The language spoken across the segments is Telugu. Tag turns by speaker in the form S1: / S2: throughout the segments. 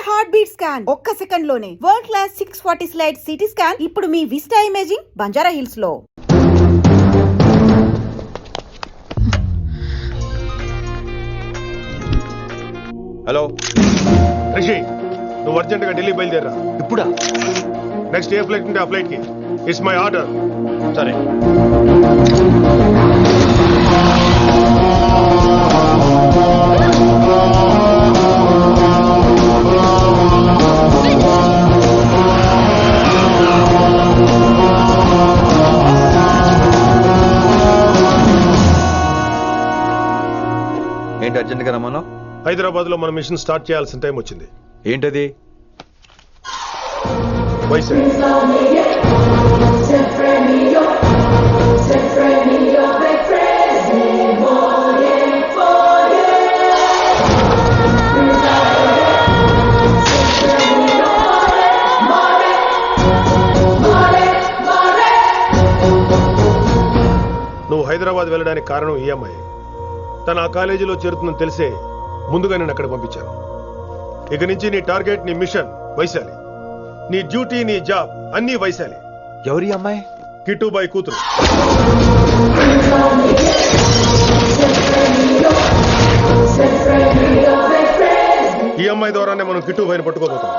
S1: హార్ట్ బీట్ స్కాన్ ఒక్క సెకండ్ లోనే world class 640 slide CT scan ఇప్పుడు మీ విస్టా ఇమేజింగ్ బంజారా హిల్స్ లో.
S2: హలో
S3: రిషి, నువ్వు అర్జెంట్ గా ఢిల్లీ బయలుదేరా.
S2: ఇప్పుడా?
S3: నెక్స్ట్ ఏ ఫ్లైట్ ఉంటే ఆ ఫ్లైట్ కి. It's my order.
S2: సరే. ఏంటి అర్జెంట్గా రమ్మను?
S3: హైదరాబాద్ లో మన మిషన్ స్టార్ట్ చేయాల్సిన టైం వచ్చింది.
S2: ఏంటది?
S3: వైజాగ్. నువ్వు హైదరాబాద్ వెళ్ళడానికి కారణం ఈ అమ్మాయి. తన ఆ కాలేజీలో చేరుతుందని తెలిసే ముందుగా నేను అక్కడ పంపించాను. ఇక నుంచి నీ టార్గెట్, నీ మిషన్ వైశాలి. నీ డ్యూటీ, నీ జాబ్ అన్నీ వైశాలి.
S2: ఎవరి అమ్మాయి?
S3: కిట్టుబాయి కూతురు. ఈ అమ్మాయి ద్వారానే మనం కిట్టుబాయిని పట్టుకోబోతున్నాం.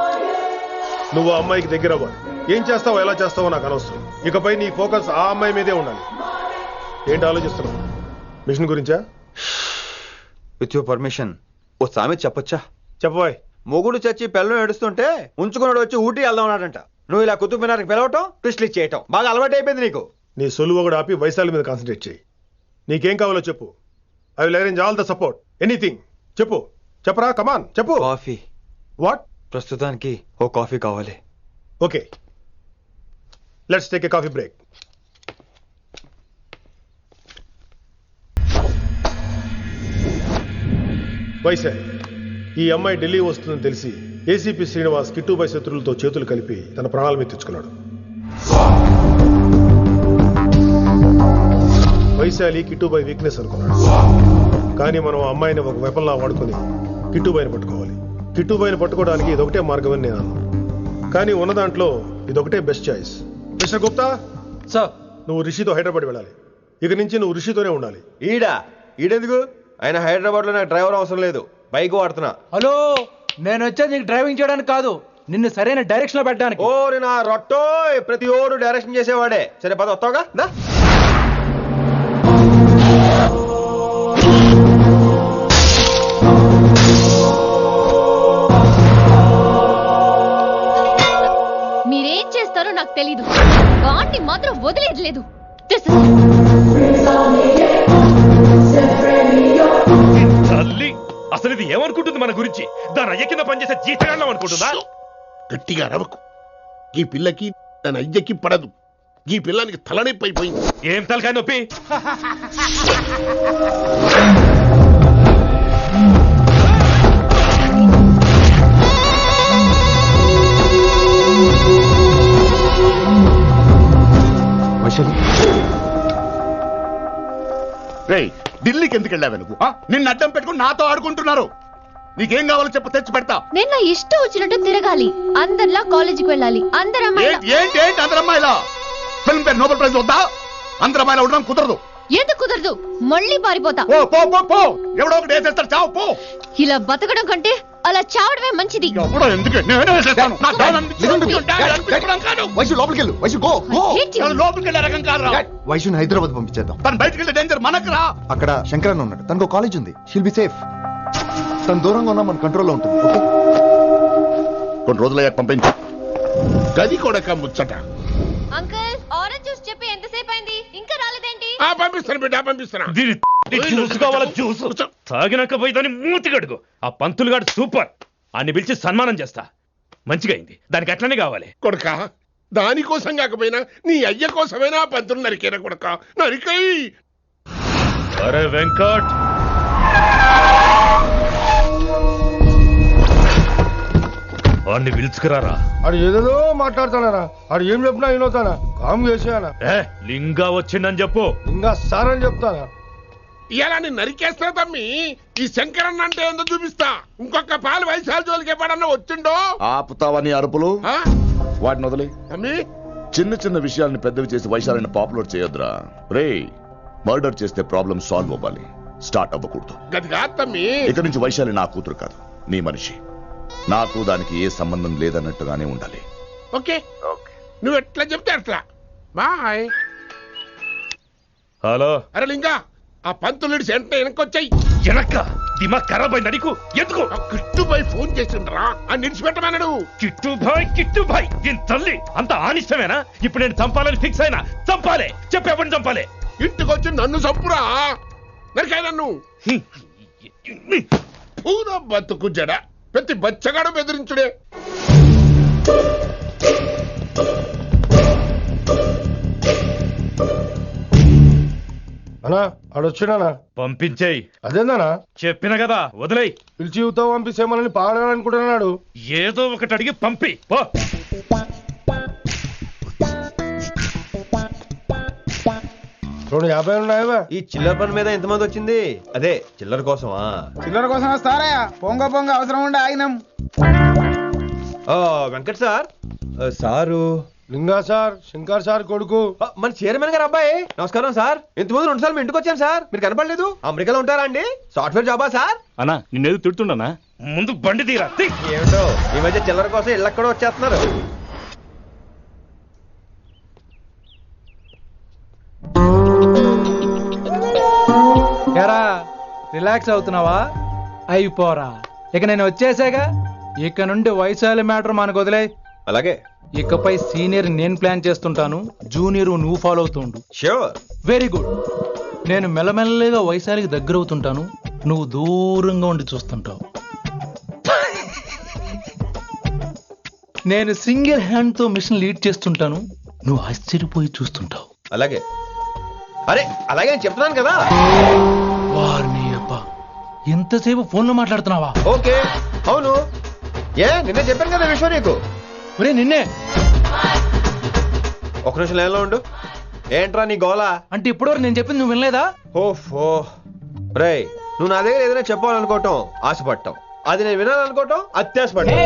S3: నువ్వు ఆ అమ్మాయికి దగ్గర అవ్వాలి. ఏం చేస్తావో ఎలా చేస్తావో నాకు అనవసరం. ఇకపై నీ ఫోకస్ ఆ అమ్మాయి మీదే ఉండాలి. ఏంటి ఆలోచిస్తున్నావు? మిషన్ గురించా?
S2: విత్ యువర్ పర్మిషన్ ఓ సామెత చెప్పొచ్చా?
S3: చెప్పబాయ్.
S2: మొగుడు చచ్చి పిల్లలు ఏడుస్తుంటే ఉంచుకున్నాడు వచ్చి ఊటీ వెళ్దామన్నాడంట. నువ్వు ఇలా కుతుబ్ మినార్కి పిలవటం, ట్విస్ట్లు చేయటం బాగా అలవాటు అయిపోయింది నీకు.
S3: నీ సొలువు కూడా ఆపి వైశాలి మీద కాన్సన్ట్రేట్ చేయి. నీకేం కావాలో చెప్పు. I will arrange all the support. Anything చెప్పు. చెప్పరా, కమాన్ చెప్పు.
S2: కాఫీ.
S3: వాట్?
S2: ప్రస్తుతానికి ఓ కాఫీ కావాలి.
S3: Okay, let's take a coffee break. Vaishali, ఈ అమ్మాయి ఢిల్లీ వస్తుందని తెలిసి ఏసీపీ శ్రీనివాస్ కిట్టుబాయి శత్రువులతో చేతులు కలిపి తన ప్రాణాల మీద తెచ్చుకున్నాడు. వైశాలి కిట్టుబాయి వీక్నెస్ అనుకున్నాడు. కానీ మనం ఆ అమ్మాయిని ఒక వెపన్లా వాడుకొని కిట్టుబాయిని పట్టుకోవాలి. కిట్టుబాయిని పట్టుకోవడానికి ఇదొకటే మార్గమని నేను అన్నాను. కానీ ఉన్న దాంట్లో ఇదొకటే best choice. Mister Gupta
S4: sir,
S3: నువ్వు రిషితో హైదరాబాద్ వెళ్ళాలి. ఇక నుంచి నువ్వు రిషితోనే ఉండాలి.
S2: ఈడెందుకు? ఆయన హైదరాబాద్ లో నాకు డ్రైవర్ అవసరం లేదు, బైక్ వాడుతున్నా.
S4: హలో, నేను వచ్చేది నీకు డ్రైవింగ్ చేయడానికి కాదు, నిన్ను సరైన డైరెక్షన్ లో పెట్టడానికి.
S2: ఓ నా రొట్టో, ప్రతి ఓడు డైరెక్షన్ చేసేవాడే. సరే పద, వస్తావుగా?
S5: మీరేం చేస్తారో నాకు తెలీదు, వాటిని మాత్రం వదిలేదు లేదు.
S6: తల్లి, అసలు ఇది ఏమనుకుంటుంది మన గురించి? దాని అయ్య కింద పనిచేసే జీతగాళ్ళం అనుకుంటుందా?
S7: గట్టిగా రవకు. ఈ పిల్లకి తన అయ్యకి పడదు. ఈ పిల్లానికి తలనొప్పి అయిపోయింది.
S6: ఏం తలకాయ నొప్పి?
S7: రేయ్, ఢిల్లీకి ఎందుకు వెళ్ళావు నువ్వు? నిన్ను అడ్డం పెట్టుకుని నాతో ఆడుకుంటున్నారు. నీకేం కావాలో చెప్పు, తెచ్చి పెడతా.
S5: నేను నా ఇష్టం వచ్చినట్టు తిరగాలి, అందరిలా కాలేజీకి వెళ్ళాలి. అందరు
S7: ఏంటి అందరు అమ్మాయిలా? ఫిల్మ్ పేరు నోబెల్ ప్రైజ్ వద్దా? అందరు అమ్మాయిలా ఉండడం కుదరదు.
S5: ఎందుకు కుదరదు? మళ్ళీ పారిపోతా.
S7: పో పో పో పో. ఎవడో ఒకటి వేసేస్తాడు, చావు పో.
S5: ఇలా బతకడం కంటే అలా చావడమే మంచిది.
S7: ఎవడో ఎందుకు? నేనే వేసేస్తాను. నా డాన్ అనిపించడం కాదు.
S8: వైశు లోపలికి వెళ్ళు. Vaishu go go.
S7: లోపలికి వెళ్ళే రకం కాదురా.
S8: వైశుని హైదరాబాద్ పంపించేద్దాం.
S7: తను బయటికి వెళ్ళే డేంజర్ మనకు రా.
S8: అక్కడ శంకరన్ ఉన్నాడు, తనకు కాలేజ్ ఉంది. She'll be safe. తను దూరంగా ఉన్నా మన కంట్రోల్లో ఉంటుంది. ఓకే,
S7: కొన్ని రోజులయ్యాక పంపించు. గది కూడా ముచ్చట.
S5: అంకుల్, ఆరెంజ్ జ్యూస్ చెప్పి ఎంతసేపు అయింది, ఇంకా రాలేదేంటి?
S7: పంపిస్తాను బిడ్డ, పంపిస్తాను.
S6: జ్యూస్ కావాలా? జ్యూస్ తాగినాక పోయి దాన్ని మూతి గడుగు. ఆ పంతులు గాడు సూపర్, అన్ని పిలిచి సన్మానం చేస్తా. మంచిగా అయింది, దానికి అట్లనే కావాలి.
S7: కొడుక, దానికోసం కాకపోయినా నీ అయ్య కోసమైనా పంతులు నరికేనా కొడుక? నరికై.
S6: అరే వెంకట్, వాడిని పిలుచుకురారా.
S3: ఆడు ఏదేదో మాట్లాడతానా? ఆడు ఏం చెప్పినా వినవుతానా? కామ్ చేసేయానా?
S6: లింగా వచ్చిందని చెప్పు.
S3: ఇంకా సార్ అని చెప్తానా?
S7: ఇలా నేను నరికేస్తా తమ్మి. ఈ శంకరన్న అంటే ఏందో చూపిస్తా. ఇంకొక పాలు వయసాల జోలికి ఎప్పుడన్నా వచ్చిండో
S9: ఆపుతావని అరుపులు
S7: ఆ?
S9: వాటిని వదిలి
S7: తమ్మి
S9: చిన్న చిన్న విషయాల్ని పెద్దవి చేసి వైశాలని పాపులర్ చేయొద్దురా. రే మర్డర్ చేస్తే ప్రాబ్లం సాల్వ్ అవ్వాలి, స్టార్ట్ అవ్వకూడదు.
S7: గది కాదు తమ్మి.
S9: ఇక నుంచి వైశాలి నా కూతురు కాదు, నీ మనిషి. నాకు దానికి ఏ సంబంధం లేదన్నట్టుగానే ఉండాలి.
S7: ఓకే నువ్వు ఎట్లా చెప్తే అట్లా. బాయ్.
S6: హలో
S7: అరే లింగా ఆ పంతులుడి సెంట వెనకొచ్చాయి.
S6: వెనక్క దిమాగ్ ఖరాబ్ అయింది నీకు. ఎందుకు
S7: కిట్టుబాయ్ ఫోన్ చేసిండ్రా అని నిడిచిపెట్టమన్నాడు.
S6: కిట్టుభాయ్ దీని తల్లి అంత ఆనిష్టమేనా? ఇప్పుడు నేను చంపాలని ఫిక్స్ అయినా చంపాలే. చెప్పేపని చంపాలే.
S7: ఇంటికొచ్చి నన్ను చంపురా. నరికాయ నన్ను. పూరా బతుకు జడ ప్రతి బచ్చగాడు బెదిరించుడే.
S3: అన్నా ఆడొచ్చినానా?
S6: పంపించేయి.
S3: అదేందనా
S6: చెప్పిన కదా వదిలేయ్.
S3: పిలిచి యువత పంపిస్తే మనల్ని పాడాలనుకుంటున్నాడు.
S6: ఏదో ఒకటి అడిగి పంపి పో.
S3: 250 ఉన్నాయా?
S2: ఈ చిల్లర పని మీద ఎంతమంది వచ్చింది? అదే చిల్లర కోసమా?
S4: చిల్లర కోసం వస్తారా? పొంగ అవసరం ఉండే ఆగినాం.
S2: వెంకట్ సార్. సారు
S3: లింగా సార్, శంకర్ సార్ కొడుకు.
S2: మన చైర్మన్ గారు అబ్బాయి. నమస్కారం సార్. ఇంతకుముందు 2 సార్లు మీ ఇంటికి వచ్చాను సార్, మీరు కనపడలేదు. అమెరికాలో ఉంటారా అండి? సాఫ్ట్వేర్ జాబా సార్?
S6: అన్నా నిన్నేది తిడుతుండనా? ముందు బండి తీరా.
S2: ఏమిటో ఈ మధ్య చిల్లర కోసం ఇళ్ళక్కడ వచ్చేస్తున్నారు.
S4: ఎరా రిలాక్స్ అవుతున్నావా? అయిపోరా, ఇక నేను వచ్చేసాగా. ఇక నుండి వైశాలి మ్యాటర్ మనకు వదిలే.
S2: అలాగే.
S4: ఇకపై సీనియర్ నేను ప్లాన్ చేస్తుంటాను, జూనియర్ నువ్వు ఫాలో అవుతుండు.
S2: ష్యూర్.
S4: Very good. నేను మెల్లమెల్లగా వైశాలికి దగ్గర అవుతుంటాను, నువ్వు దూరంగా ఉండి చూస్తుంటావు. నేను సింగిల్ హ్యాండ్ తో మిషన్ లీడ్ చేస్తుంటాను, నువ్వు ఆశ్చర్యపోయి చూస్తుంటావు.
S2: అలాగే. అరే అలాగే అని చెప్తున్నాను కదా.
S4: వారిని అబ్బా, ఎంతసేపు ఫోన్లో మాట్లాడుతున్నావా?
S2: ఓకే అవును. నిన్నే చెప్పాను కదా విషయం నీకు.
S4: ఒరే నిన్నే.
S2: ఒక నిమిషం లైన్లో ఉండు. ఏంట్రా నీ గోలా?
S4: అంటే ఇప్పటివరకు నేను చెప్పింది నువ్వు వినలేదా?
S2: ఓఫో రేయ్, నువ్వు నా దగ్గర ఏదైనా చెప్పాలనుకోవటం ఆశపడటం, అది నేను వినాలనుకోవటం అత్యాశపడటం.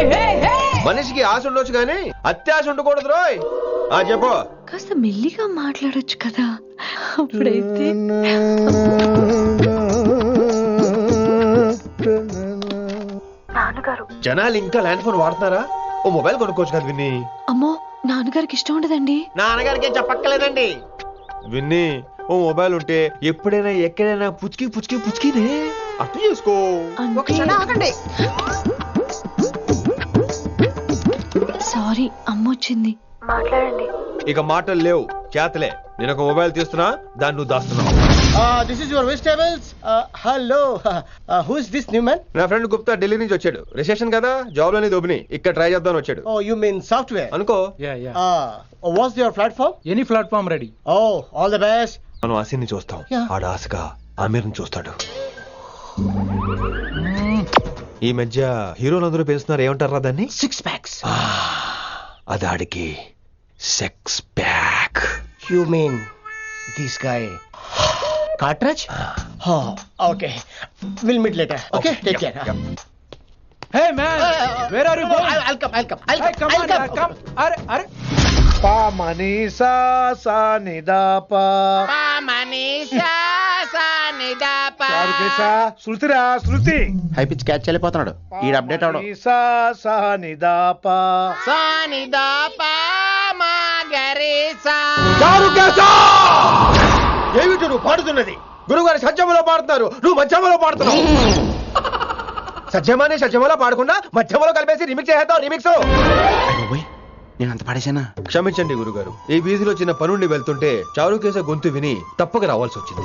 S2: మనిషికి ఆశ ఉండొచ్చు కానీ అత్యాశ ఉండకూడదు రోయ్. చెప్పు.
S5: కాస్త మెల్లిగా మాట్లాడొచ్చు కదా. అప్పుడైతే నాన్నగారు.
S2: జనాలు ఇంకా ల్యాండ్ ఫోన్ వాడుతున్నారా? ఓ మొబైల్ కొనుక్కోవచ్చు కదా విన్ని.
S5: అమ్మో నాన్నగారికి ఇష్టం ఉండదండి.
S2: నాన్నగారికి ఏం చెప్పక్కర్లేదండి. విన్ని ఓ మొబైల్ ఉంటే ఎప్పుడైనా ఎక్కడైనా పుచ్చుకినే అర్థం చేసుకో.
S5: సారీ అమ్మొచ్చింది. మాట్లాడండి.
S2: ఇక మాటలు లేవు, చేతలే. నేను ఒక మొబైల్ తీస్తున్నా, దాన్ని నువ్వు దాస్తున్నావు.
S10: This is your vegetables. Hello. Who is this new man?
S2: నా ఫ్రెండ్ గుప్తా ఢిల్లీ నుంచి వచ్చాడు. రిసెప్షన్ కదా, జాబ్ లోని దొబ్బిని ఇక్కడ ట్రై చేద్దాం వచ్చాడు.
S10: Oh, you mean software?
S2: అనుకో.
S10: What's your platform?
S4: Any platform ready.
S10: Oh, all the best.
S2: మనం ఆశని చూస్తాం, ఆడ ఆశగా ఆమీర్ని చూస్తాడు. ఈ మధ్య హీరోలందరూ పెంచుతున్నారు, ఏమంటారా దాన్ని?
S10: 6 packs.
S2: అది ఆడికి sex pack.
S10: You mean this guy? Cartridge? Oh, okay. We'll meet later. Okay, take care.
S4: Hey man, where are you going?
S10: I'll come.
S4: Hey, come on, come. అరే
S11: పా మనీసా సా నిదాపా
S10: Pa manisa sa nidapa.
S11: శృతి
S10: హై పిచ్ క్యాచ్ వెళ్ళిపోతున్నాడు. ఈ అప్డేట్ అవడం.
S11: మనీసా సా నిదాపా
S10: Sa nidapa ma garisa.
S2: ఏమిటి నువ్వు పాడుతున్నది? గురుగారు సత్యములో పాడుతున్నారు, నువ్వు మధ్యమలో పాడుతున్నావు. సత్యమాలో పాడకుండా మధ్యమలో కలిపేసి రిమిక్స్ చేద్దాం. రిమిక్స్.
S10: నేను అంత పాడేశానా?
S2: క్షమించండి గురుగారు, ఈ వీధిలో చిన్న పనుండి వెళ్తుంటే చారుకేశ గొంతు విని తప్పక రావాల్సి వచ్చింది.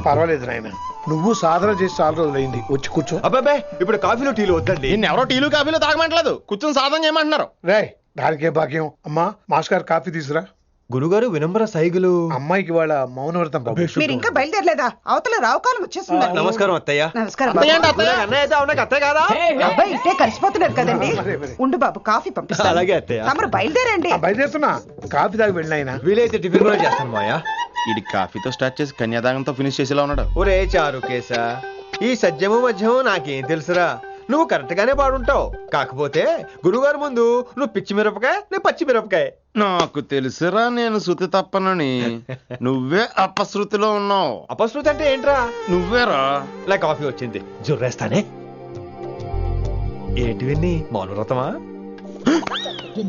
S11: పర్వాలేదు నాయన, నువ్వు సాధన చేసి చాలా రోజులైంది, వచ్చి కూర్చో.
S2: అబ్బాబే ఇప్పుడు కాఫీలు టీలు వద్దండి.
S10: ఎవరో టీలు కాఫీలు తాగమంటలేదు, కూర్చొని సాధన చేయమంటున్నారు.
S11: రే దానికే భాగ్యం. అమ్మా మాస్టర్ కాఫీ తీసురా.
S2: గురుగారు వినమ్ర సైగులు.
S11: అమ్మాయికి వాళ్ళ మౌనవ్రతం.
S1: మీరు ఇంకా బయలుదేరలేదా? అవతల రావుకాలం వచ్చేస్తుంది.
S2: నమస్కారం అత్తయ్య.
S1: నమస్కారం.
S2: అన్నయ్య అయితే అవునా అత్తయ్య కాదా?
S1: అబ్బాయి ఇట్టే కలిసిపోతున్నారు కదండి. ఉండు బాబు, కాఫీ పంపిస్తాను.
S2: అలాగే అత్తయ్య.
S1: తమరు బయలుదేరండి.
S11: బయలుదేరుతున్నా, కాఫీ తాగి వెళ్ళిన ఆయన.
S2: వీలైతే టిఫిన్ కూడా చేస్తాను మాయా.
S12: ఇది కాఫీతో స్టార్ట్ చేసి కన్యాదానంతో ఫినిష్ చేసేలా ఉన్నాడు.
S2: ఒరే చారు కేసా, ఈ సత్యము మధ్యము నాకేం తెలుసురా. నువ్వు కరెక్ట్ గానే పాడుంటావు, కాకపోతే గురుగారు ముందు నువ్వు పిచ్చి మిరపకాయ, నేను పచ్చి మిరపకాయ.
S12: నాకు తెలుసురా నేను శృతి తప్పనని. నువ్వే అపశృతిలో ఉన్నావు.
S2: అపశృతి అంటే ఏంట్రా?
S12: నువ్వేరా.
S2: నా కాఫీ వచ్చింది, జుర్రేస్తానే. ఏంటి విన్ని మౌనవ్రతమా?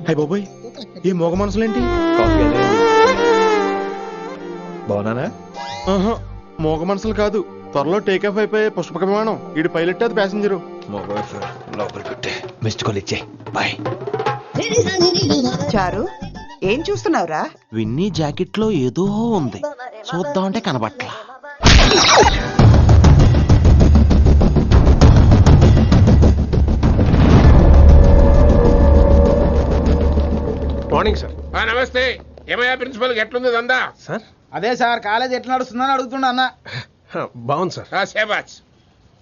S12: హై బాబోయ్, ఈ మోగ మనసులేంటి?
S2: కాఫీ అదే. బాగున్నానా?
S12: మోగ మనసులు కాదు, త్వరలో టేక్ ఆఫ్ అయిపోయే పుష్పక విమానం. ఈడు పైలట్, అది ప్యాసింజరు.
S2: లోపల పెట్టే మిస్డ్ కాల్ ఇచ్చే. బాయ్.
S1: చారు ఏం చూస్తున్నావురా?
S12: విన్నీ జాకెట్ లో ఏదో ఉంది, చూద్దామంటే కనబట్లా.
S3: Morning sir.
S7: నమస్తే. ఏమయ్యా ప్రిన్సిపల్ ఎట్లుంది దందా?
S3: సార్
S10: అదే సార్, కాలేజ్ ఎట్లా నడుస్తుందని అడుగుతున్నా అన్న.
S3: బాగుంది సార్.
S7: శేబాజ్.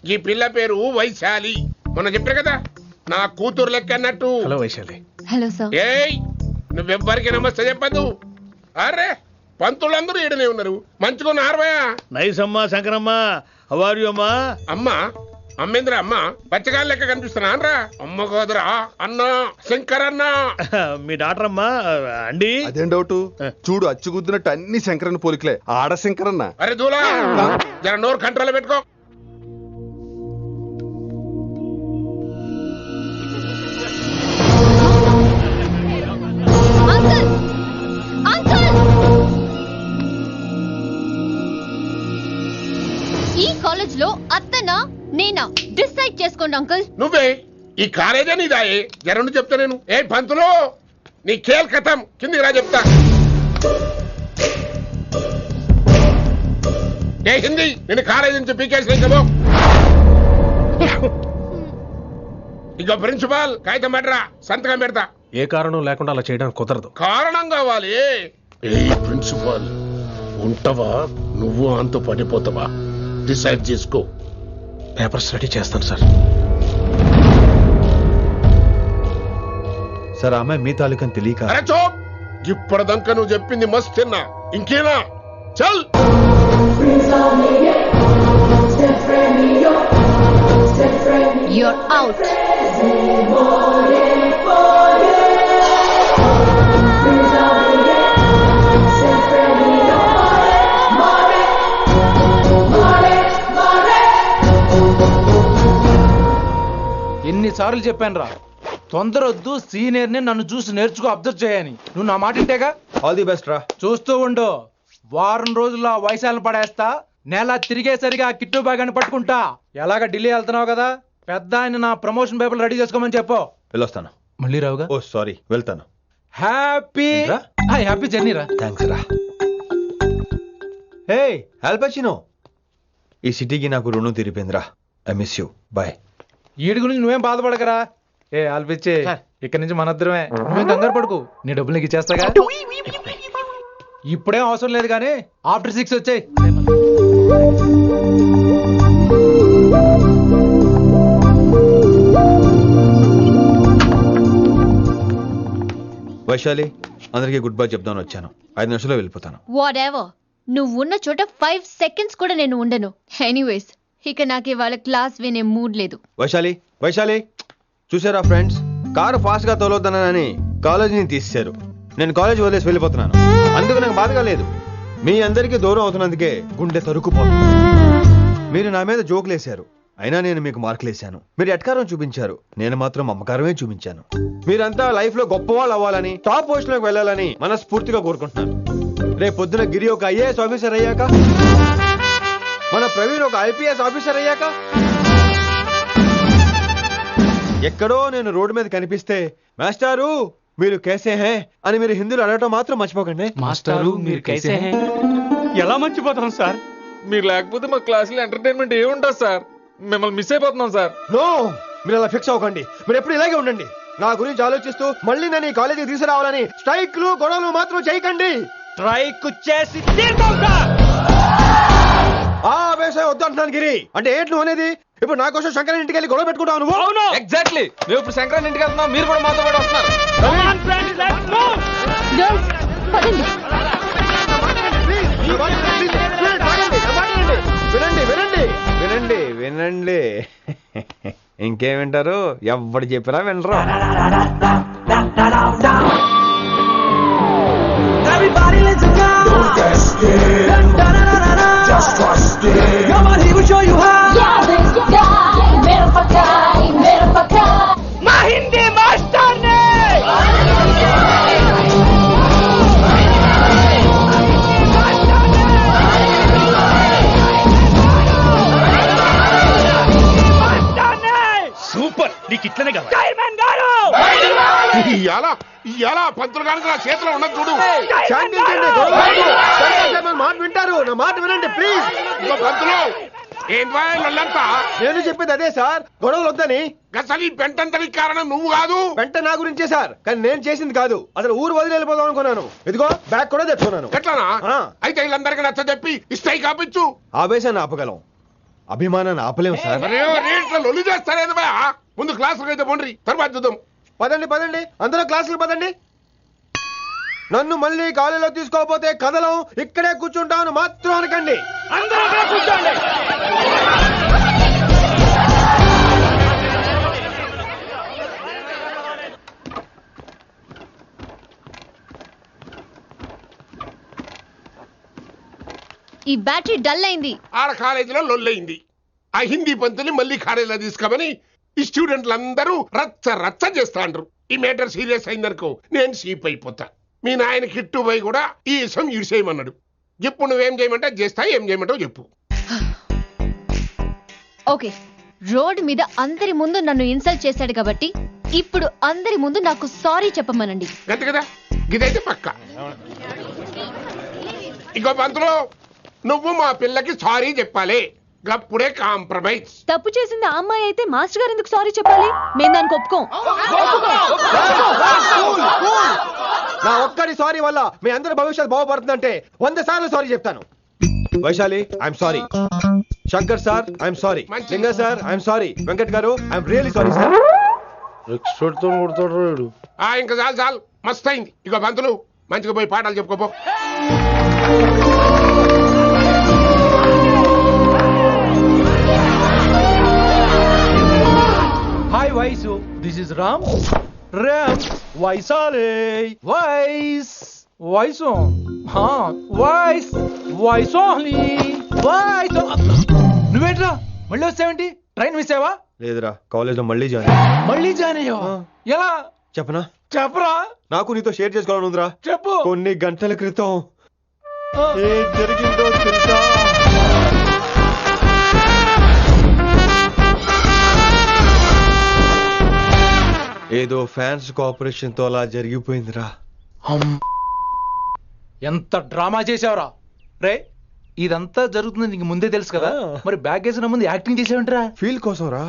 S7: ఈ పిల్ల పేరు వైశాలి. మొన్న చెప్పారు కదా, నా కూతురు లెక్క అన్నట్టు.
S3: హలో వైశాలి.
S5: Hello sir.
S7: ఏయ్, నువ్వెవ్వరికి నమస్తే చెప్పద్దు. అరే, పంతులందరూ ఈడనే ఉన్నారు. మంచుకున్న ఆర్వయా.
S6: నైస్ అమ్మా శంకరమ్మ. అవారు అమ్మా.
S7: అమ్మా అమ్మేంద్ర అమ్మ పచ్చగాళ్ళ లెక్క కనిపిస్తున్నా అనరా? అమ్మ కోదరా అన్న శంకరన్న.
S6: మీ డాక్టర్ అమ్మా అండి.
S8: అదేం డౌట్, చూడు అచ్చుగుద్దినట్టు అన్ని శంకరన్న పోలికలే. ఆడ శంకరన్న.
S7: అరే దూలా, జర నోరు కంట్రోల్ పెట్టుకో.
S5: అంకుల్ అంకుల్, ఈ కాలేజ్ లో అత్తనా నేనా డిసైడ్ చేసుకోండి అంకుల్.
S7: నువ్వే ఈ కాలేజా నీదాయే? జరండు చెప్తా నేను. ఏ పంతులు, నీ ఖేల్ కథం, కిందికి రా చెప్తా. ఏ హిందీ, నేను కాలేజీ నుంచి పీకేసి కదో. ఇక ప్రిన్సిపాల్ కాగితం పడరా, సంతకం పెడతా.
S3: ఏ కారణం లేకుండా అలా చేయడానికి కుదరదు.
S7: కారణం కావాలి. ఏ ప్రిన్సిపాల్ ఉంటావా, నువ్వు అంత పడిపోతావా? డిసైడ్ చేసుకో.
S3: పేపర్స్ రెడీ చేస్తాను సార్.
S2: సార్ ఆమె మీ తాలూకని తెలియక.
S7: అరే చోప్, ఇప్పటిదాకా నువ్వు చెప్పింది మస్త్ తిన్నా, ఇంకేనా? చల్.
S5: You're out.
S4: ఎన్నిసార్లు చెప్పాను రా, తొందరొద్దు, సీనియర్ ని నన్ను చూసి నేర్చుకో, అబ్జర్వ్ చేయని. నువ్వు నా మాట ఇంటేగా.
S2: ఆల్ ది బెస్ట్ రా.
S4: చూస్తూ ఉండు, వారం రోజుల్లో ఆ వయసాలను పడేస్తా. నెల తిరిగేసరిగా కిట్టు బాగాని పట్టుకుంటా. ఎలాగ ఢిల్లీ వెళ్తున్నావు కదా, పెద్ద ఆయన నా ప్రమోషన్ పేపర్ రెడీ చేసుకోమని చెప్పు.
S2: వెళ్ళొస్తాను.
S4: మళ్ళీ రావుగా?
S2: ఓ సారీ, వెళ్తాను.
S4: హ్యాపీ హ్యాపీ జర్నీ రా.
S2: థ్యాంక్స్ రా. హే ఆల్పచినో, ఈ సిటీకి నాకు రుణం తీరిపోయిందిరా. I miss you. బాయ్.
S4: వీడి గురించి నువ్వేం బాధపడకరా. ఏ ఆల్పిచ్చే, ఇక్కడి నుంచి మనద్దరమే. నువ్వేం కంగారు పడుకు, నీ డబ్బులు నీకు ఇచ్చేస్తాగా. ఇప్పుడేం అవసరం లేదు కానీ ఆఫ్టర్ 6 వచ్చాయి.
S2: వైశాలి, అందరికీ గుడ్ బై చెప్దామని వచ్చాను. 5 నిమిషాల్లో వెళ్ళిపోతాను.
S5: వాట్ ఎవర్, నువ్వు ఉన్న చోట 5 seconds కూడా నేను ఉండను. ఎనీవేస్, ఇక నాకు ఇవాళ క్లాస్ వినే మూడ్ లేదు.
S2: వైశాలి, వైశాలి, చూసారా ఫ్రెండ్స్, కారు ఫాస్ట్ గా తోలొద్దనని కాలేజీని తీసేశారు. నేను కాలేజ్ వదిలేసి వెళ్ళిపోతున్నాను. అందుకు నాకు బాధగా లేదు. మీ అందరికీ దూరం అవుతున్నందుకే గుండె తరుక్కుపోతుంది. మీరు నా మీద జోకులు వేశారు, అయినా నేను మీకు మార్కులు వేశాను. మీరు ఎట్కారం చూపించారు, నేను మాత్రం అమ్మకారమే చూపించాను. మీరంతా లైఫ్ లో గొప్ప వాళ్ళు అవ్వాలని, టాప్ పొజిషన్ లోకి వెళ్ళాలని మనస్ఫూర్తిగా కోరుకుంటున్నాను. రేపు పొద్దున గిరి ఒక IAS ఆఫీసర్ అయ్యాక, మన ప్రవీణ్ ఒక IPS ఆఫీసర్ అయ్యాక, ఎక్కడో నేను రోడ్డు మీద కనిపిస్తే మాస్టారు మీరు కేసే హే అని మీరు హిందీలో అడగటం మాత్రం మర్చిపోకండి.
S4: మాస్టారు మీరు కైసే హే.
S6: ఎలా మర్చిపోతాం సార్? మీరు లేకపోతే మా క్లాసులో ఎంటర్టైన్మెంట్ ఏముంటుంది సార్? మిమ్మల్ని మిస్ అయిపోతున్నాం సార్.
S2: నో, మీరు అలా ఫిక్స్ అవ్వకండి. మీరు ఎప్పుడు ఇలాగే ఉండండి. నా గురించి ఆలోచిస్తూ మళ్ళీ నేను ఈ కాలేజీకి తీసుకురావాలని స్ట్రైక్లు గొడవలు మాత్రం చేయకండి.
S6: స్ట్రైక్ చేసి తీర్థం సార్.
S2: ఆ వ్యవసాయం వద్దు అంటున్నాను గిరి. అంటే ఏంటి నువ్వు అనేది? ఇప్పుడు నా కోసం శంకరన్ ఇంటికి వెళ్ళి గొడవ పెట్టుకుంటావు నువ్వు?
S6: అవును, ఎగ్జాక్ట్లీ. మేము ఇప్పుడు శంకరన్ ఇంటికి వెళ్తున్నాం, మీరు కూడా మాతో పాటు వస్తున్నారు.
S5: Girls, పదండి.
S2: నా మాట వినండి, please. ఆగండి, నా మాట వినండి. వినండి. వినండి. ఇంకేం వింటారు? ఎవడు చెప్పినా వినరు.
S13: Everybody let's go. Don't get scared. Just trust it. Come on, he will show you how. Yeah, this guy, mera pakai. Ma Hindi master ne.
S6: Super, నీకు ఇట్లనే కావాలి.
S13: చైర్మన్ గారు.
S7: ఇవాళ పంతులు గారికి నా చేతిలో ఉన్నది చూడు.
S2: శాంతించండి, గొడవ వద్దు. శాంతించండి, నా మాట వింటారు. నా మాట వినండి ప్లీజ్.
S7: ఇదిగో పంతులు, ఏంటి వాళ్ళంతా?
S2: నేను చెప్పేది అదే సార్, గొడవలు వద్దని.
S7: అసలు ఈ పెంటంతరికి కారణం నువ్వు కాదు.
S2: వెంట నా గురించే సార్, కానీ నేను చేసింది కాదు. అసలు ఊరు వదిలి వెళ్ళిపోదాం అనుకున్నాను. ఇదిగో బ్యాగ్ కూడా తెచ్చుకున్నాను.
S7: ఎట్లానా?
S2: ఆ.
S7: అయితే వీళ్ళందరికీ నచ్చ చెప్పి ఇస్తాయి కాపించు.
S2: ఆవేశాన్ని ఆపగలం, అభిమానాన్ని ఆపలేము సార్.
S7: రేట్ల లొల్లి చేస్తారేది బా. ముందు క్లాసులకు అయితే పోండి, తర్వాత చూద్దాం.
S2: పదండి అందరూ క్లాసులకు పదండి. నన్ను మళ్ళీ కాలేజీలో తీసుకోకపోతే కదలం, ఇక్కడే కూర్చుంటాను మాత్రం అనకండి.
S13: అందరూ అక్కడ కూర్చోండి.
S5: ఈ బ్యాటరీ డల్ అయింది.
S7: ఆడ కాలేజీలో లొల్లయింది. ఆ హిందీ పంతుని మళ్ళీ కాలేజీలో తీసుకోమని ఈ స్టూడెంట్లందరూ రచ్చ చేస్తాండ్రు. ఈ మేటర్ సీరియస్ అయిందనుకో నేను సీప్ అయిపోతా. మీ నాయన కిట్టు పోయి కూడా ఈ విషయం ఇడిసేయమన్నాడు. ఇప్పుడు నువ్వేం చేయమంటే చేస్తా, ఏం చేయమంటావు చెప్పు.
S5: ఓకే, రోడ్ మీద అందరి ముందు నన్ను ఇన్సల్ట్ చేశాడు కాబట్టి ఇప్పుడు అందరి ముందు నాకు సారీ చెప్పమనండి.
S7: గంతే కదా, గిదైతే పక్క. ఇంకో పంతులు, నువ్వు మా పిల్లకి సారీ చెప్పాలి. గప్పుడే కాంప్రమైజ్.
S14: తప్పు చేసింది ఆ అమ్మాయి అయితే మాస్టర్ గారు ఎందుకు సారీ చెప్పాలి? మేము దానికి ఒప్పుకోం.
S2: నా ఒక్కడి సారీ వల్ల మీ అందరి భవిష్యత్తు బాగుపడుతుందంటే 100 సార్లు సారీ చెప్తాను. Vaishali, I'm sorry. Shankar sir, I'm sorry. Singer sir, I'm sorry. Venkat గారు, ఐఎమ్ రియల్లీ సారీ సార్.
S7: ఇంకా చాలు మస్త్ అయింది. ఇక పంతులు మంచిగా పోయి పాఠాలు చెప్పుకోపో.
S4: Hi Vaisu, this is Ram. వైసాలే వైసు. నువ్వేంట్రా మళ్ళీ వచ్చావేంటి? ట్రైన్ మిస్ అయ్యావా?
S2: లేదురా, కాలేజ్ లో మళ్ళీ జాయిన్
S4: అయ్యావా? ఎలా
S2: చెప్పనా?
S4: చెప్పరా.
S2: నాకు నీతో షేర్ చేసుకోవాలని ఉందిరా.
S4: చెప్పు.
S2: కొన్ని గంటల క్రితం ఏం జరిగిందో తెలుసా? ఏదో ఫ్యాన్స్ కోఆపరేషన్ తో అలా జరిగిపోయిందిరా.
S4: ఎంత డ్రామా చేసావురా రే. ఇదంతా జరుగుతుంది నీకు ముందే తెలుసు కదా, మరి బ్యాగ్ వేసిన ముందు యాక్టింగ్ చేసావంటరా?
S2: ఫీల్ కోసం రా.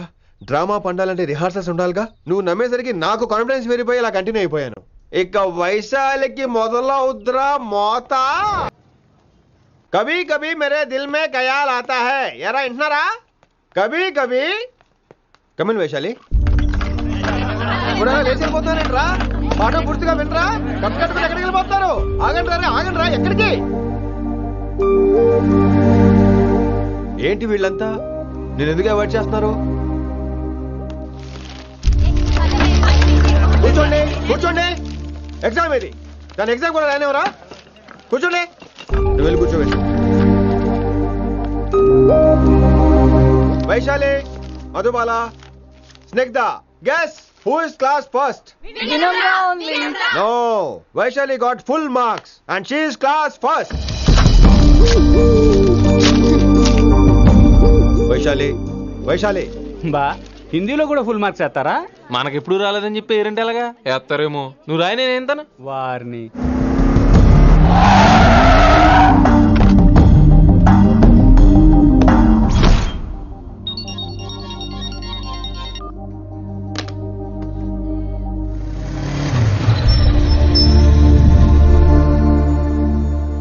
S2: డ్రామా పండాలంటే రిహార్సల్స్ ఉండాలిగా. నువ్వు నమ్మేసరికి నాకు కాన్ఫిడెన్స్ పెరిగిపోయి ఇలా కంటిన్యూ అయిపోయాను. ఇక వైశాలికి మొదలవుద్రా మోత. కభీ కభీ మేరే దిల్ మే ఖయాల్ ఆతా హై. ఎరా ఇంటున్నారా? కభీ కభీ. కమిన్ వైశాలి. లేచిపోతానంట్రా, పాఠం పూర్తిగా వినరా? కట్టుకట్టుకుని ఎక్కడికి వెళ్ళిపోతారు? ఆగండి రా. ఎక్కడికి? ఏంటి వీళ్ళంతా నేను ఎందుకు అవాయిడ్ చేస్తున్నారు? కూర్చోండి. ఎగ్జామ్ ఏది? దాని ఎగ్జామ్ కూడా రానివరా? కూర్చోండి. నువ్వు వెళ్ళి కూర్చోండి. Vaishali, Madhubala, Snigdha, guess who is class first?
S14: Vinamra only.
S2: No, Vaishali got full marks and she is class first. Vaishali
S15: బా హిందీలో కూడా ఫుల్ మార్క్స్ వేస్తారా?
S16: మనకెప్పుడు రాలేదని చెప్పి ఏరంటే ఎలాగా వేస్తారేమో. నువ్వు రాయి, నేను ఏంతను
S15: వారిని.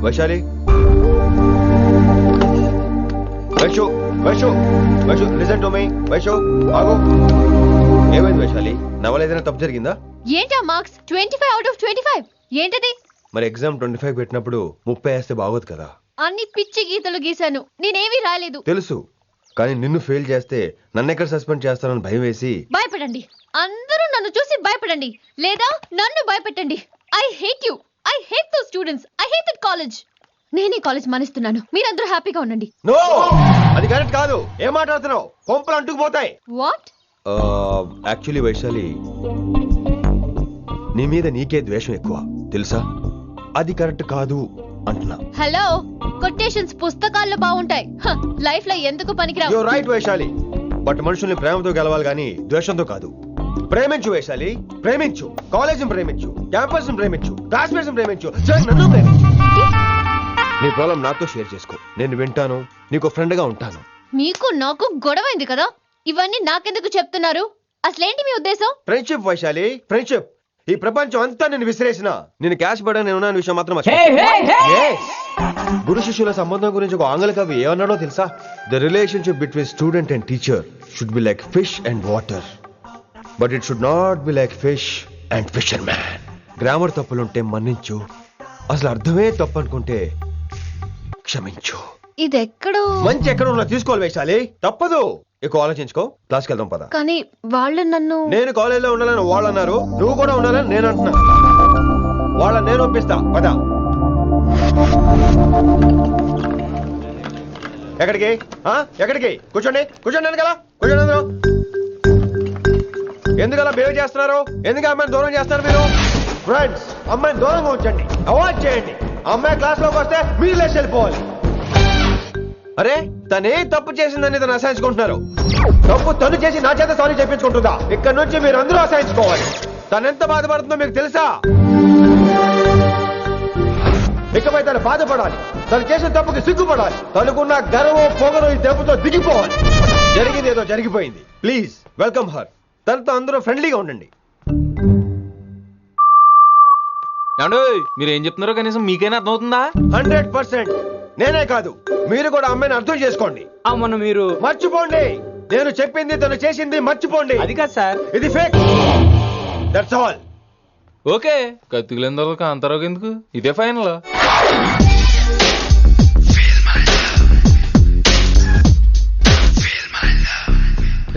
S2: Vaishali, Vaishu listen to me. Vaishu ఆగు. ఏమైంది వైశాలి? నా వల్ల ఏదైనా తప్పు జరిగిందా?
S5: ఏంటా మార్క్స్ 25 out of 25? ఏంటది?
S2: మరి ఎగ్జామ్ 25 పెట్టినప్పుడు 30 వేస్తే బాగోదు కదా.
S5: అన్ని పిచ్చి గీతలు గీశాను, నేనేమీ రాలేదు.
S2: తెలుసు, కానీ నిన్ను ఫెయిల్ చేస్తే నన్ను ఎక్కడ సస్పెండ్ చేస్తానని భయం వేసి.
S5: భయపడండి, అందరూ నన్ను చూసి భయపడండి, లేదా నన్ను భయపెట్టండి. I hate you, I hate those students, I hate that college. నేనే కాలేజ్ మానేస్తున్నాను, మీరందరూ హ్యాపీగా ఉండండి.
S2: నో, అది కరెక్ట్ కాదు. ఏం మాట్లాడుతున్నావు? కొంపలు అంటుకుపోతాయి.
S5: వాట్?
S2: యాక్చువల్లీ వైశాలి, నీ మీద నీకే ద్వేషం ఎక్కువ తెలుసా? అది కరెక్ట్ కాదు అంటున్నా.
S5: హలో, కొటేషన్స్ పుస్తకాల్లో బాగుంటాయి, లైఫ్ లో ఎందుకు పనికిరావు.
S2: యు రైట్ వైశాలి, బట్ మనుషుల్ని ప్రేమతో గెలవాలి గాని ద్వేషంతో కాదు. ప్రేమించు వైశాలి, ప్రేమించు. కాలేజీని ప్రేమించు, క్యాంపస్ ప్రేమించు, క్లాస్మేట్స్ ప్రేమించు, నన్ను ప్రేమించు. నీ ప్రాబ్లం నాతో షేర్ చేసుకో, నేను వింటాను, నీకు ఫ్రెండ్ గా ఉంటాను.
S5: మీకు నాకు గొడవైంది కదా, ఇవన్నీ నాకెందుకు చెప్తున్నారు? అసలేంటి మీ ఉద్దేశం?
S2: Friendship Vaishali, friendship. ఈ ప్రపంచం అంతా నేను విసిరేసిన నేను క్యాష్ పడా నేను ఉన్న విషయం మాత్రం గురు శిష్యుల సంబంధం గురించి ఒక ఆంగ్ల కవి ఏమన్నాడో తెలుసా? The relationship between student and teacher should be like fish and water, but it should not be like fish and fisherman. Grammar తప్పులుంటే మన్నించు, అసలు అర్థమే తప్పు అనుకుంటే క్షమించు.
S5: ఇది ఎక్కడో
S2: మంచి ఎక్కడ ఉన్నా తీసుకోవాలి వైశాలి, తప్పదు. ఎక్కువ ఆలోచించుకో, క్లాస్కి వెళ్దాం పద.
S5: కానీ వాళ్ళు నన్ను,
S2: నేను కాలేజీలో ఉండాలని వాళ్ళు అన్నారు, నువ్వు కూడా ఉండాలని నేను అంటున్నా. వాళ్ళని నేను ఒప్పిస్తా, పద. ఎక్కడికి? ఎక్కడికి? కూర్చోండి, కూర్చోండి కదా, కూర్చోండి అందరూ. ఎందుకలా బిహేవ్ చేస్తున్నారు? ఎందుకు అమ్మాయిని దూరం చేస్తారు మీరు? ఫ్రెండ్స్, అమ్మాయిని దూరంగా ఉంచండి, అవాయిడ్ చేయండి. అమ్మాయి క్లాస్ లోకి వస్తే మీరు లేచి వెళ్ళిపోవాలి. అరే, తనే తప్పు చేసిందని తను అసహించుకుంటున్నారు. తప్పు తను చేసి నా చేత సారీ చెప్పించుకుంటుందా? ఇక్కడ నుంచి మీరు అందరూ అసహించుకోవాలి. తనెంత బాధపడుతుందో మీకు తెలుసా? ఇకపై తను బాధపడాలి, తను చేసిన తప్పుకి సిగ్గుపడాలి. తనకున్న గర్వం పొగరు ఈ దెబ్బతో దిగిపోవాలి. జరిగింది ఏదో జరిగిపోయింది. Please welcome her. తనతో అందరూ ఫ్రెండ్లీగా ఉండండి.
S16: మీరు ఏం చెప్తున్నారో కనీసం మీకైనా అర్థమవుతుందా?
S2: 100%. నేనే కాదు, మీరు కూడా అమ్మాయిని అర్థం చేసుకోండి.
S15: మొన్న మీరు
S2: మర్చిపోండి, నేను చెప్పింది తను చేసింది మర్చిపోండి.
S15: అది కాదు సార్,
S2: ఇది ఫేక్. That's all.
S16: ఓకే, కత్తిలేని తర్వాత కాంతారావు ఎందుకు? ఇదే ఫైనల్.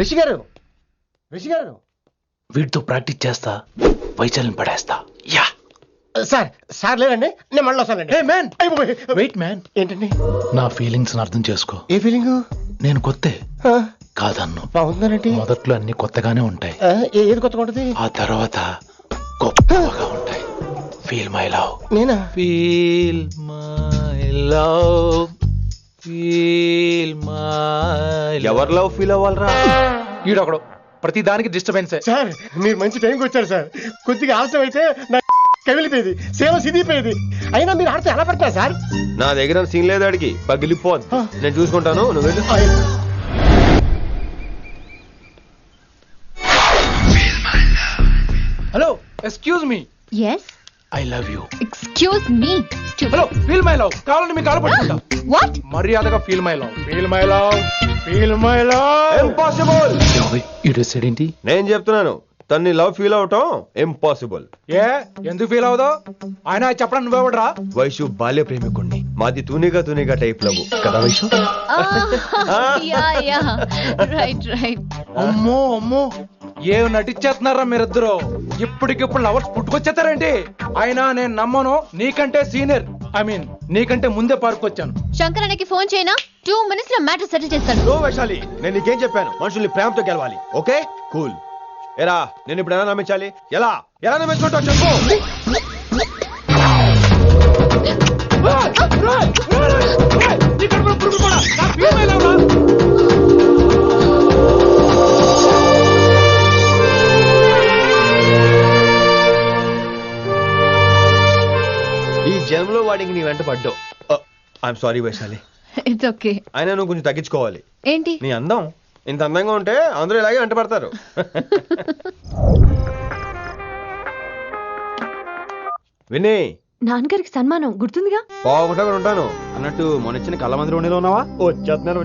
S10: రిషి గారు, రిషి గారు,
S11: వీటితో ప్రాక్టీస్ చేస్తా, వైశాలిని పడేస్తా. యా
S10: సార్, సార్ లేదండి, నేను మళ్ళీ వస్తానండి.
S11: వెయిట్ మ్యాన్,
S10: ఏంటండి?
S11: నా ఫీలింగ్స్ అర్థం చేసుకో.
S10: ఏ ఫీలింగ్?
S11: నేను కొత్తే కాదన్ను.
S10: బాగుందనండి.
S11: మొదట్లో అన్ని కొత్తగానే ఉంటాయి,
S10: ఏది కొత్తగా ఉంటుంది?
S11: ఆ తర్వాత గొప్పగా ఉంటాయి. Feel my love.
S10: నేనా?
S16: Feel my love, feel my.
S2: ఎవరు లవ్ ఫీల్ అవ్వాలరా?
S4: ఈడొకడు ప్రతి దానికి డిస్టర్బెన్స్.
S10: సార్, మీరు మంచి టైంకి వచ్చారు సార్. కొద్దిగా ఆలస్యం అయితే నా కమిలిపోయేది, సేవ సిదిపోయేది. అయినా మీరు ఆడితే ఎలా పడతారు సార్?
S2: నా దగ్గర సీన్ లేదు, అడిగి పగిలిపోదు. నేను చూసుకుంటాను, నువ్వు వెళ్ళు.
S4: Hello, excuse me.
S5: yes,
S11: I love you.
S5: excuse me.
S4: Hello, feel my love. కావాలంటే మీ కాలు పట్టుకుంటా.
S5: what?
S4: మర్యాదగా feel my love, feel my love, feel my love.
S2: Impossible.
S11: ఇటు ఏంటి?
S2: నేను చెప్తున్నాను, తన్ని లవ్ ఫీల్ అవటం ఇంపాసిబుల్.
S4: ఏ, ఎందుకు ఫీల్ అవుదో? ఆయన చెప్పడం నువ్వెవడరా?
S2: వైషు బాల్య ప్రేమికుణ్ణి, మాది తూనిగా తూనిగా టైప్ లవ్ కదా వైషు?
S5: రైట్.
S4: అమ్మో అమ్మో, ఏం నటించేస్తున్నారా మీరిద్దరు? ఇప్పటికిప్పుడు లవర్స్ పుట్టుకొచ్చేస్తారేంటి? అయినా నేను నమ్మను, నీకంటే సీనియర్, ఐ మీన్ నీకంటే ముందే పార్కొచ్చాను.
S5: శంకరానికి ఫోన్ చేయనా? 2 minutes లో మ్యాటర్ సెటిల్ చేస్తాను.
S2: నో వైశాలి, నేను నీకేం చెప్పాను? మనుషుల్ని ప్రేమతో గెలవాలి. Okay cool. ఎరా, నేను ఇప్పుడు ఎలా నమ్మించాలి? ఎలా ఎలా నమ్మించుకుంటావు చెప్పు. ఈ జన్మలో వాడికి నీ వెంట పడ్డావు. I'm sorry Vaishali.
S5: It's okay.
S2: అయినా నువ్వు కొంచెం తగ్గించుకోవాలి.
S5: ఏంటి?
S2: నీ అందం. ఇంత అందంగా ఉంటే అందరూ ఇలాగే వెంట పడతారు. విని,
S14: నాన్నగారికి సన్మానం గుర్తుందిగా?
S2: బాగుంటా ఉంటాను
S15: అన్నట్టు మొన్న ఇచ్చిన కళ్ళ మందిరం ఉన్నావా?
S2: వచ్చేస్తున్నాను.